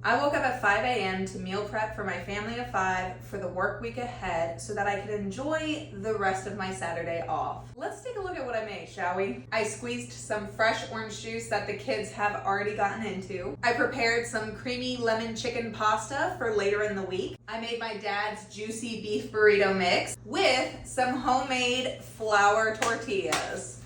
I woke up at 5 a.m. to meal prep for my family of 5 for the work week ahead so that I could enjoy the rest of my Saturday off. Let's take a look at what I made, shall we? I squeezed some fresh orange juice that the kids have already gotten into. I prepared some creamy lemon chicken pasta for later in the week. I made my dad's juicy beef burrito mix with some homemade flour tortillas.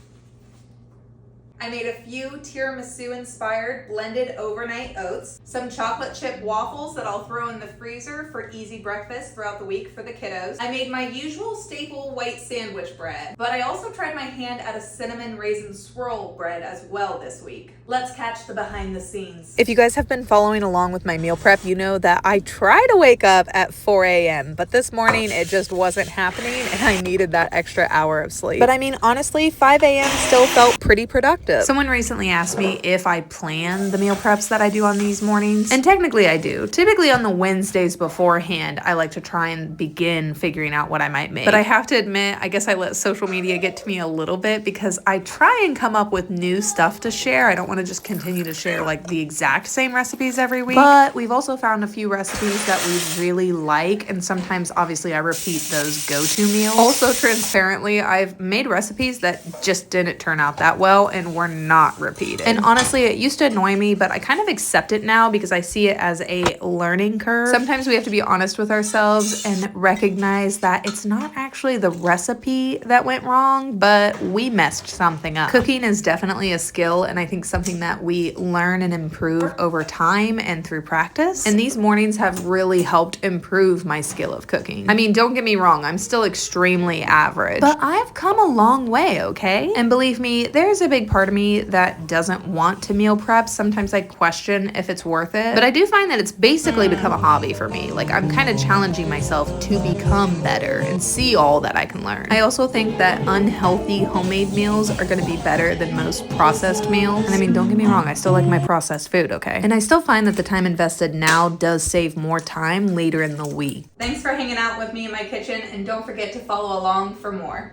I made a few tiramisu-inspired blended overnight oats, some chocolate chip waffles that I'll throw in the freezer for easy breakfast throughout the week for the kiddos. I made my usual staple white sandwich bread, but I also tried my hand at a cinnamon raisin swirl bread as well this week. Let's catch the behind the scenes. If you guys have been following along with my meal prep, you know that I try to wake up at 4 a.m., but this morning it just wasn't happening and I needed that extra hour of sleep. But I mean, honestly, 5 a.m. still felt pretty productive. Someone recently asked me if I plan the meal preps that I do on these mornings, and technically I do. Typically on the Wednesdays beforehand, I like to try and begin figuring out what I might make. But I have to admit, I guess I let social media get to me a little bit because I try and come up with new stuff to share. I don't want to just continue to share like the exact same recipes every week. But we've also found a few recipes that we really like, and sometimes obviously I repeat those go-to meals. Also, transparently, I've made recipes that just didn't turn out that well and were not repeated. And honestly, it used to annoy me, but I kind of accept it now because I see it as a learning curve. Sometimes we have to be honest with ourselves and recognize that it's not actually the recipe that went wrong, but we messed something up. Cooking is definitely a skill, and I think something that we learn and improve over time and through practice. And these mornings have really helped improve my skill of cooking. I mean, don't get me wrong, I'm still extremely average, but I've come a long way, okay? And believe me, there's a big part of me that doesn't want to meal prep. Sometimes I question if it's worth it, but I do find that it's basically become a hobby for me. Like, I'm kind of challenging myself to become better and see all that I can learn. I also think that unhealthy homemade meals are going to be better than most processed meals. And I mean, don't get me wrong, I still like my processed food, okay? And I still find that the time invested now does save more time later in the week. Thanks for hanging out with me in my kitchen, and don't forget to follow along for more.